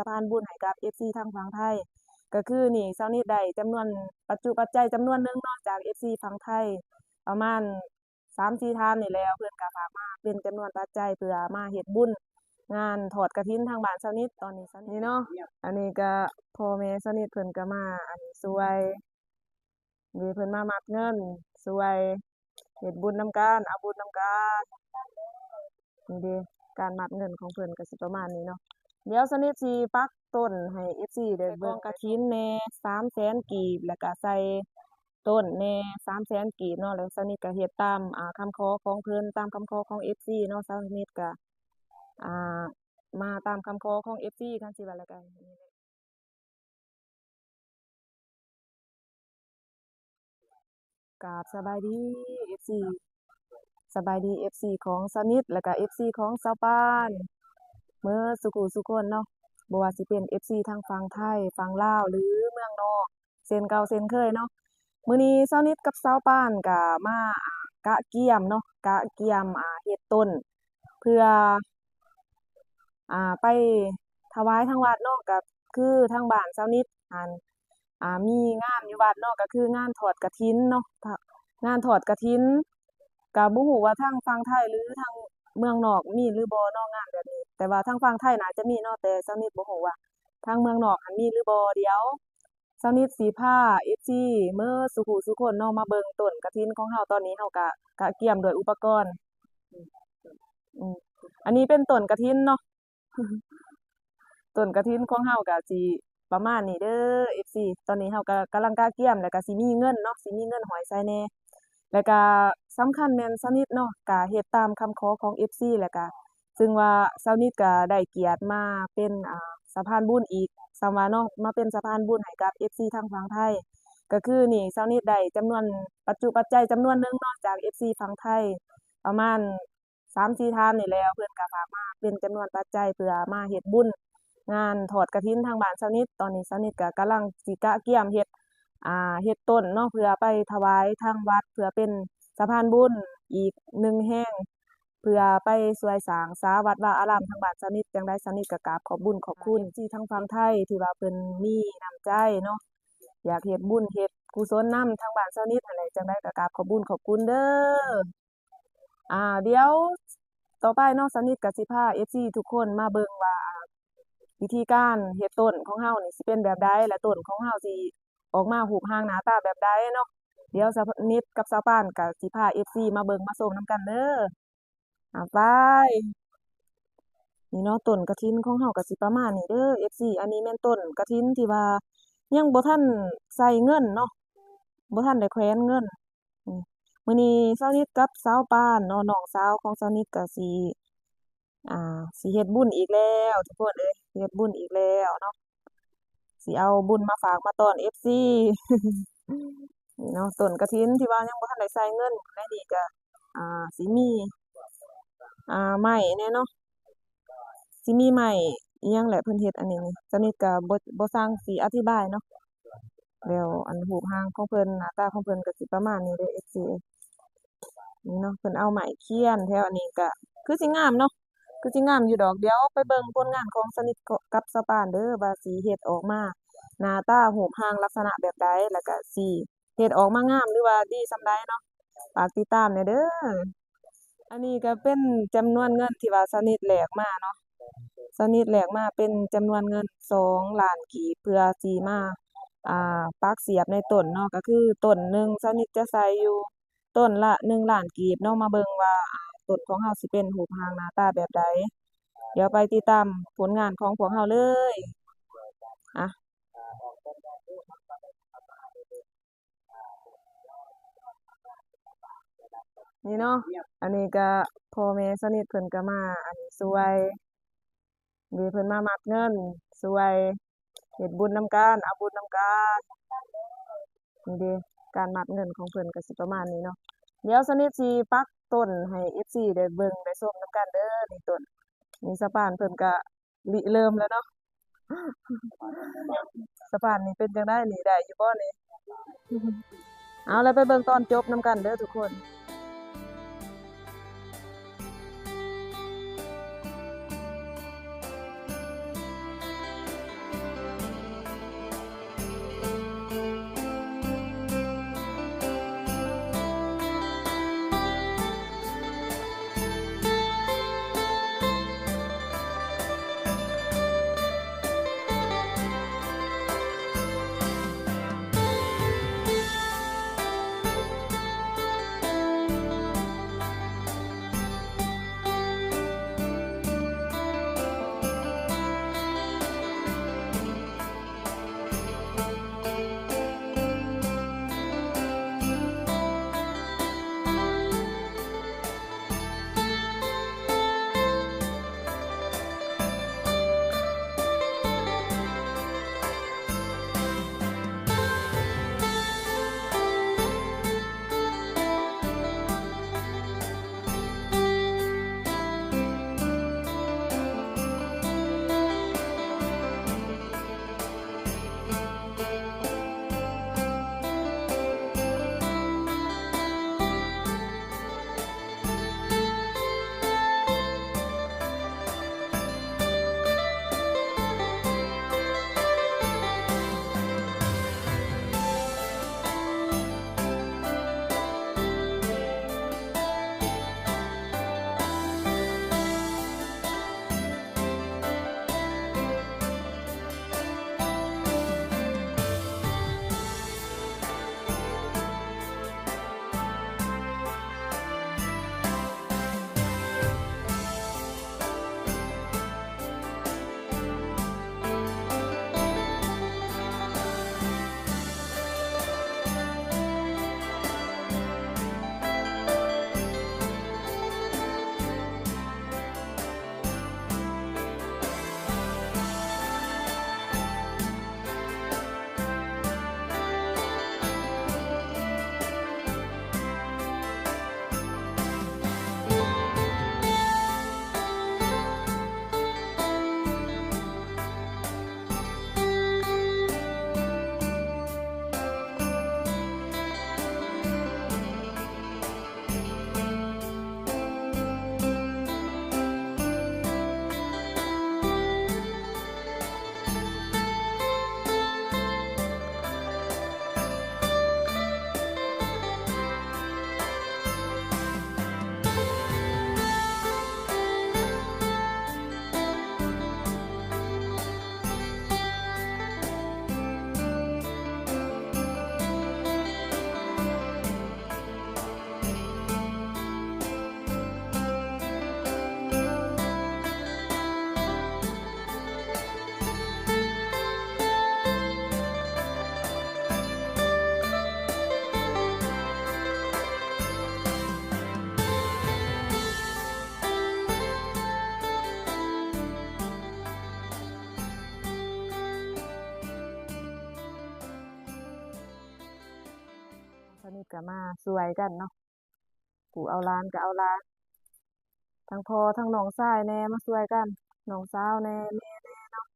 สะพานบุญให้กับ FC ทางฝั่งไทยก็คือนี่เช้านี้ได้จำนวนปัจจัยจำนวนหนึงเนาะจาก FC ฝั่งไทยประมาณ3-4ท่านนี่แหล้วเพิ่นก็ฝากมาเป็นจำนวนปัจจัยเพื่อมาเฮ็ดบุญงานทอดกฐินทางบ้านเช้านี้ตอนนี้เช้านี้เนาะอันนี้ก็พ่อแม่เช้านี้เพิ่นก็มาอันนี้ช่วยนี่เพิ่นมามัดเงินช่วยเฮ็ดบุญนำกันเอาบุญนำกันนี่เด้การมัดเงินของเพิ่นก็สิประมาณนี้เนาะเดี๋ยวสนิทสิปักต้นให้ FC ได้เบิ่งกฐินแหน่300,000กีบแล้วก็ใส่ต้นแหน่300,000กีบเนาะแล้วสนิทก็เฮ็ดตามคำขอของเพิ่นตามคำขอของ FC เนาะสนิทก็อ่ามาตามคำขอของ FC คันสิว่าแล้วก็นี่แหละกราบสบายดี FC สบายดี FC ของสนิทแล้วก็ FC ของสาวปานเบิดสุขุสุคนเนาะบ่ว่าสิเป็น FC ทางฝั่งไทยฝั่งลาวหรือเมืองนอกเช่นเก่าเช่นเคยเนาะมื้อนี้สาวนิทกับสาวปานก็มากะเกียมเนาะกะเกียมเฮ็ดต้นเพื่อไปถวายทางวัดเนาะก็คือทางบ้านสาวนิทหั้นมีงานอยู่วัดเนาะก็คืองานทอดกฐินเนาะงานทอดกฐินก็บ่ฮู้ว่าทางฝั่งไทยหรือทางเมืองนอกมีหรือบ่เนาะงานแบบนี้แต่ว่าทางฝั่งไทยน่าจะมีเนาะแต่สาวนิทบ่ฮู้ว่าทางเมืองนอกหั้นมีหรือบ่เดี๋ยวสาวนิทสิพา FC เบิดสุขุสุคนเนาะมาเบิ่งต้นกฐินของเราตอนนี้เราก็กะเกียมด้วยอุปกรณ์อืมอันนี้เป็นต้นกฐินเนาะ ต้นกฐินของเราก็สิประมาณนี้เด้อ FC ตอนนี้เราก็กำลังกะเกียมแล้วก็สิมีเงินเนาะสิมีเงินหอยใส่แหน่แล้วก็สำคัญแม่นสนิทเนาะก็เฮ็ดตามคำขอของ FC แล้วก็ซึ่งว่าสนิทก็ได้เกียรติมาเป็นสะพานบุญอีกสำว่าเนาะมาเป็นสะพานบุญให้กับ FC ทางฝั่งไทยก็คือนี่สนิทได้จำนวนปัจจัยจำนวนหนึงเนาะจาก FC ฝั่งไทยประมาณ3-4ท่านนี่แหล้วเพิ่นก็ฝากมาเป็นจำนวนปัจจัยเพื่อมาเฮ็ดบุญงานทอดกฐินทางบ้านสาวนิทตอนนี้สาวนิทก็กำลังสิกะเกียมเฮ็ดต้นเนาะเพื่อไปถวายทางวัดเพื่อเป็นสะพานบุญอีก1แห่งเพื่อไปช่วยสร้างศาวัดวาอารามทางบ้านสาวนิทจั่งใดสาวนิทก็กราบขอบบุญขอบคุณที่ทางฝั่งไทยที่ว่าเพิ่นมีน้ำใจเนาะอยากเฮ็ดบุญเฮ็ดกุศลนำทางบ้านสาวนิทนั่นแหละจั่งใดก็กราบขอบบุญขอบคุณเด้อเดี๋ยวต่อไปเนาะสาวนิทก็สิพา FC ทุกคนมาเบิ่งว่าวิธีการเฮ็ดต้นของเรานี่สิเป็นแบบใดและต้นของเราสิออกมารูปร่างหน้าตาแบบใดเนาะเดี๋ยวสาวนิทกับสาวปานก็สิพา FC มาเบิ่งมาชมนำกันเด้อไปนี่เนาะต้นกฐินของเราก็สิประมาณนี้เด้อ FC อันนี้แม่นต้นกฐินที่ว่ายังบ่ทันใส่เงินเนาะบ่ทันได้แขวนเงินอืมมื้อนี้สาวนิทกับสาวปานเนาะน้องสาวของสาวนิทก็สิเฮ็ดบุญอีกแล้วทุกคนเอ้ยสิเฮ็ดบุญอีกแล้วเนาะสิเอาบุญมาฝากมาต้อน FC นี่เนาะต้นกฐินที่ว่ายังบ่ทันได้ใส่เงินในนี้ก็สิมีไม้แหน่เนาะสิมีไม้อิหยังแหละเพิ่นเฮ็ดอันนี้นี่สนิทก็บ่ซังสิอธิบายเนาะแล้วอันรูปร่างของเพิ่นหน้าตาของเพิ่นก็สิประมาณนี้เด้อ FC นี่เนาะเพิ่นเอาไม้เคียนแถวอันนี้ก็คือสิงามเนาะคือสิงามอยู่ดอกเดี๋ยวไปเบิ่งผลงานของสนิทกับสะปานเด้อว่าสิเฮ็ดออกมาหน้าตารูปร่างลักษณะแบบใดแล้วก็สิเฮ็ดออกมางามหรือว่าดีส่ำใดเนาะฝากติดตามแหน่เด้ออันนี้ก็เป็นจำนวนเงินที่ว่าสนิทแลกมาเนาะสนิทแลกมาเป็นจำนวนเงิน2,000,000กีบเพื่อสิมาปักเสียบในต้นเนาะก็คือต้นหนึ่งสนิทจะใส่อยู่ต้นละ1,000,000กีบเนาะมาเบิ่งว่าต้นของเราสิเป็นรูปร่างหน้าตาแบบใดเดี๋ยวไปติดตามผลงานของพวกเราเลยอะนี่เนาะอันนี้ก็พ่อแม่สนิทเพิ่นก็มาอันนี้ช่วยนี่เพิ่นมามัดเงินช่วยเฮ็ดบุญนำกันเอาบุญนำกันนี่เด้การมัดเงินของเพิ่นก็สิประมาณนี้เนาะเดี๋ยวสนิทสิปักต้นให้ FC ได้เบิ่งได้ชมนำกันเด้อนี่ต้นนี่สะพานเพิ่นก็ริเริ่มแล้วเนาะสะพานนี่เป็นจั่งใดนี่ได้อยู่บ่นี่เอาแล้วไปเบิ่งตอนจบนำกันเด้อทุกคน ก็มาช่วยกันเนาะผู้เอาหลานก็เอาหลานทั้งพ่อทั้งน้องชายแหน่มาช่วยกันน้องสาวแหน่แม่แหน่เนาะ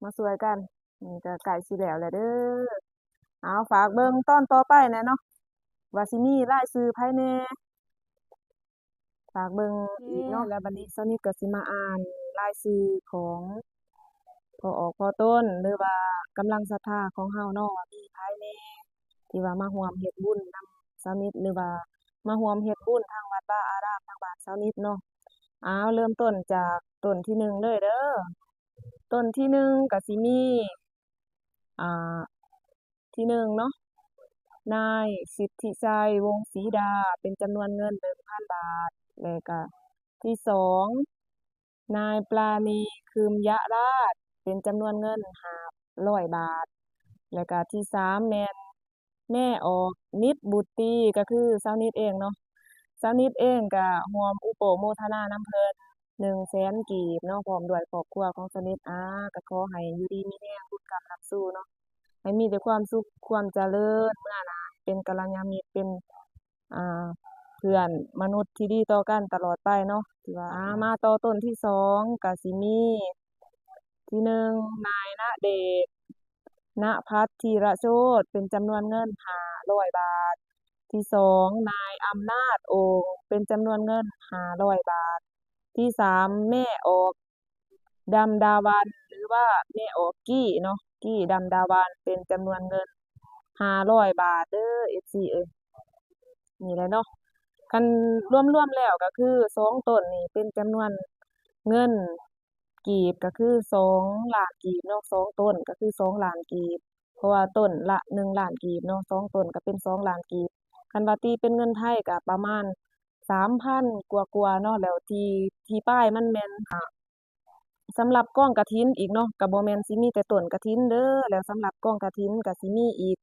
มาช่วยกันนี่ก็ใกล้สิแล้วแหละเด้อเอาฝากเบิ่งตอนต่อไปแหน่เนาะว่าสิมีรายชื่อไผแหน่ฝากเบิ่งอีกเนาะแล้วบัดนี้เช้านี้ก็สิมาอ่านรายชื่อของพ่อออกพ่อต้นหรือว่ากำลังศรัทธาของเฮาเนาะว่ามีไผแหน่ที่ว่ามาร่วมเฮ็ดบุญนำเช้านี้หรือว่ามาร่วมเฮ็ดบุญทางวัดวาอารามทางบ้านเช้านี้เนาะ เริ่มต้นจากต้นที่หนึ่งเลยเด้อต้นที่หนึ่งก็สิมีอ่าที่หนึ่งเนาะนายสิทธิชัยวงศ์ศรีดาเป็นจำนวนเงิน1,000บาทแล้วก็ที่สองนายปราณีคืมยะราชเป็นจำนวนเงิน500บาทแล้วก็ที่สามแม่ออกนิดบุตรีก็คือสาวนิดเองเนาะสาวนิดเองก็ร่วมอุปโภคทนานำเพิ่น100,000กีบเนาะพร้อมด้วยครอบครัวของสาวนิดก็ขอให้อยู่ดีมีแรงบุญกำลังสู้เนาะให้มีแต่ความสุขความเจริญเมื่อหน้าเป็นกัลยาณมิตรเป็นอ่าเพื่อนมนุษย์ที่ดีต่อกันตลอดไปเนาะที่ว่ามาต่อต้นที่สองก็สิมีที่หนึ่งนายณเดชน์ ณภัทรธีรโชติเป็นจำนวนเงิน500บาทที่สองนายอำนาจโองเป็นจำนวนเงิน500บาทที่สามแม่ออกดำดาวันหรือว่าแม่ออกกี้เนาะกี้ดำดาวันเป็นจำนวนเงิน500บาทเด้อ FC เอ้ยนี่แหละเนาะคันรวมๆแล้วก็คือ2ต้นนี่เป็นจำนวนเงินกีบก็คือ2,000,000กีบเนาะ2ต้นก็คือ2,000,000กีบเพราะว่าต้นละ1,000,000กีบเนาะ2ต้นก็เป็น2,000,000กีบคันว่าตีเป็นเงินไทยก็ประมาณ3,000กว่าๆเนาะแล้วที่ป้ายมันแม่นสำหรับกองกฐินอีกเนาะก็บ่แม่นสิมีแต่ต้นกฐินเด้อแล้วสำหรับกองกฐินก็สิมีอีก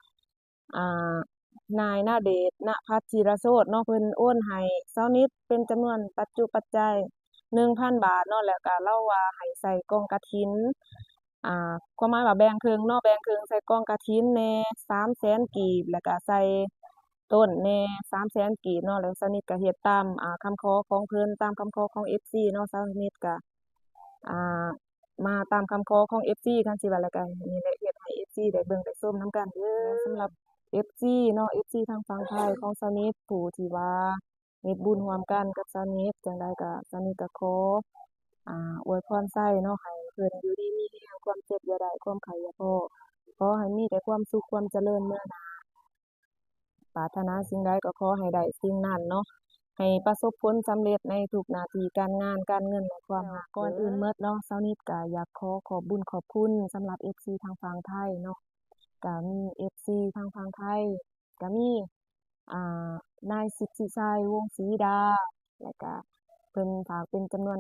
อ่านายณเดชน์ ณภัทรธีรโชติเนาะเพิ่นโอนให้เช้านิดเป็นจำนวนปัจจุปัจจัย1,000บาทเนาะแล้วก็เลาว่าให้ใส่กองกฐินความหมายว่าแบ่งครึ่งเนาะแบ่งครึ่งใส่กองกฐินแหน่300,000กีบแล้วก็ใส่ต้นแหน่300,000กีบเนาะแล้วเช้านิดก็เฮ็ดตามคำขอของเพิ่นตามคำขอของ FC เนาะเช้านิดก็อ่ามาตามคำขอของ FC คันสิว่าแล้วก็นี่แหละเฮ็ดให้ FC ได้เบิ่งได้ชมนำกันเด้อสำหรับ FC เนาะ FC ทางฝั่งไทยของเช้านิดผู้ที่ว่าเฮ็ดบุญร่วมกันกับเช้านิดจั่งใดก็เช้านิดก็ขออวยพรไส้เนาะให้เพิ่นอยู่ดีมีแรงความเจ็บอย่าได้ความไข้อย่าพ้อขอให้มีแต่ความสุขความเจริญเมื่อหน้าปรารถนาสิ่งใดก็ขอให้ได้สิ่งนั้นเนาะให้ประสบผลสำเร็จในทุกหน้าที่การงานการเงินและความรักก่อนอื่นหมดเนาะเช้านิดก็อยากขอขอบบุญขอบคุณสำหรับ FC ทางฝั่งไทยเนาะก็มี FC ทางฝั่งไทยก็มีอ่านายสิทธิชัยวงศ์ศรีดาแล้วก็เพิ่นฝากเป็นจำนวน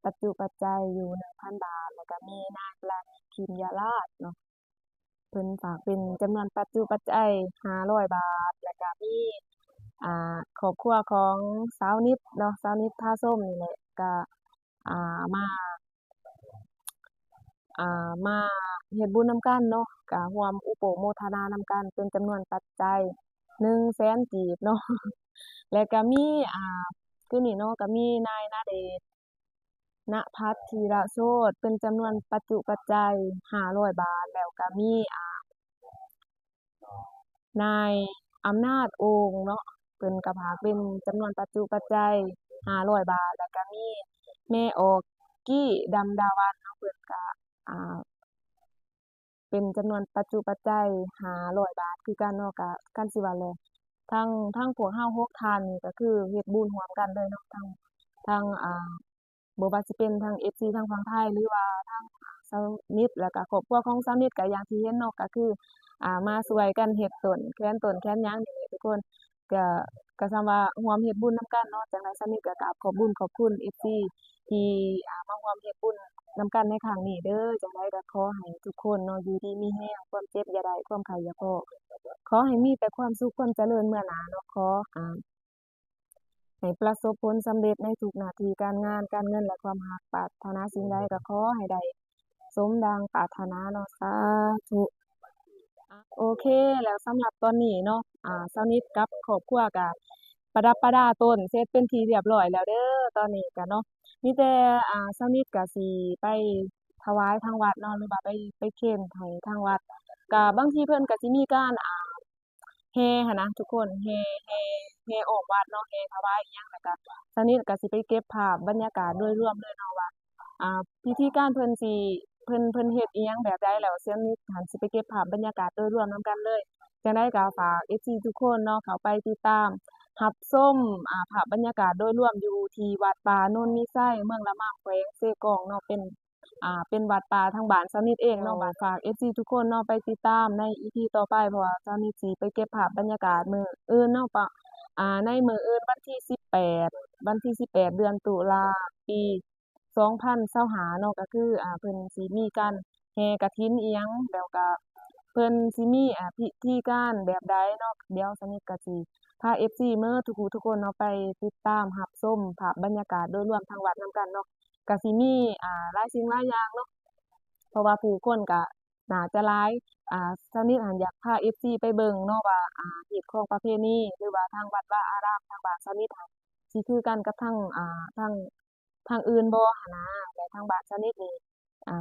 ปัจจุปัจจัยอยู่1,000บาทแล้วก็มีนางปราณีพิมยาราชเนาะเพิ่นฝากเป็นจำนวนปัจจุปัจจัย500บาทแล้วก็มีครอบครัวของสาวนิดเนาะสาวนิดท่าส้มนี่แหละก็อ่ามามาเฮ็ดบุญนำกันเนาะก็ร่วมอุปโภคทนานำกันเป็นจำนวนปัจจัย100,000กีบเนาะแล้วก็มีคือนี่เนาะก็มีนายณเดชน์ ณภัทรธีรโชติเป็นจำนวนปัจจุปัจจัย500บาทแล้วก็มีนายอำนาจโองเนาะเพิ่นก็ฝากเป็นจำนวนปัจจุปัจจัย500บาทแล้วก็มีแม่ออกกี้ดำดาวันเนาะเพิ่นก็อ่าเป็นจำนวนปัจจุปัจจัย500บาทคือกันเนาะก็คันสิว่าแหละทั้งพวกเรา6ท่านนี่ก็คือเฮ็ดบุญร่วมกันเลยเนาะทั้งบ่ว่าสิเป็นทาง FC ทางฝั่งไทยหรือว่าทางชาวนิดแล้วก็ครอบครัวของชาวนิดก็อย่างที่เห็นเนาะก็คือมาช่วยกันเฮ็ดต้นแขนหยังนี่แหละทุกคนก็ก็ส่ำว่าร่วมเฮ็ดบุญนำกันเนาะจั่งใดชาวนิดก็กราบขอบบุญขอบคุณ FC ที่มาร่วมเฮ็ดบุญนำกันในครั้งนี้เด้อจั่งใดก็ขอให้ทุกคนเนาะอยู่ดีมีแรงความเจ็บอย่าได้ความไข้อย่าพ้อขอให้มีแต่ความสุขความเจริญมื้อหน้าเนาะขอให้ประสบผลสำเร็จในทุกหน้าที่การงานการเงินและความรักปรารถนาสิ่งใดก็ขอให้ได้สมดังปรารถนาเนาะสาธุ โอเคแล้วสำหรับตอนนี้เนาะเช้านิดกับครอบครัวก็ประดับประดาต้นเสร็จเป็นที่เรียบร้อยแล้วเด้อตอนนี้ก็เนาะมีแต่เช้านิดก็สิไปถวายทางวัดเนาะหรือว่าไปเข็นให้ทางวัดก็บางทีเพิ่นก็สิมีการแห่หั้นนะทุกคนแห่ออกวัดเนาะแห่ถวายอิหยังแล้วก็เช้านิดก็สิไปเก็บภาพบรรยากาศโดยรวมเลยเนาะว่า พิธีการเพิ่นสิเพิ่นเฮ็ดอิหยังแบบใดแล้วเสียงนี้หั้นสิไปเก็บภาพบรรยากาศโดยรวมนำกันเลยจั่งใดก็ฝาก FC ทุกคนเนาะเข้าไปติดตามรับชมภาพบรรยากาศโดยรวมอยู่ที่วัดป่าโนนมีไซเมืองละมั่งแขวงเซกองเนาะเป็นวัดป่าทางบ้านเช้านิดเองเนาะฝาก FC ทุกคนเนาะไปติดตามใน EP ต่อไปเพราะว่าเช้านิดสิไปเก็บภาพบรรยากาศมื้ออื่นเนาะในมื้ออื่นวันที่18เดือนตุลาปี2025เนาะก็คือเพิ่นสิมีการแห่กฐินอิหยังแล้วก็เพิ่นสิมีพิธีการแบบใดเนาะเดี๋ยวสนิทก็สิพา FC เมิดทุกผู้ทุกคนเนาะไปติดตามรับชมภาพบรรยากาศโดยรวมทางวัดนำกันเนาะก็สิมีหลายสิ่งหลายอย่างเนาะเพราะว่าผู้คนก็น่าจะหลายสนิทหั้นอยากพา FC ไปเบิ่งเนาะว่าฮีตของประเพณีหรือว่าทางวัดวาอารามทางบ้านสนิทหั้น สิคือกันกับทางอื่นบ่หั้นนะแต่ทางบ้านสนิทนี่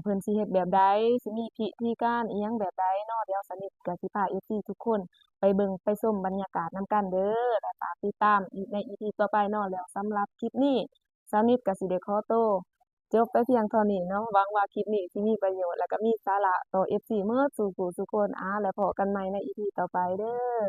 เพิ่นสิเฮ็ดแบบใดสิมีพิธีการอิหยังแบบใดเนาะเดี๋ยวสนิทก็สิพา FC ทุกคนไปเบิ่งไปชมบรรยากาศนำกันเด้อและฝากติดตามอีกใน EP ต่อไปเนาะแล้วสำหรับคลิปนี้สนิทก็สิได้ขอตัวจบไปเพียงเท่านี้เนาะหวังว่าคลิปนี้สิมีประโยชน์และก็มีสาระต่อ FC เบิดซุผู้ซุคนแล้วพบกันใหม่ใน EP ต่อไปเด้อ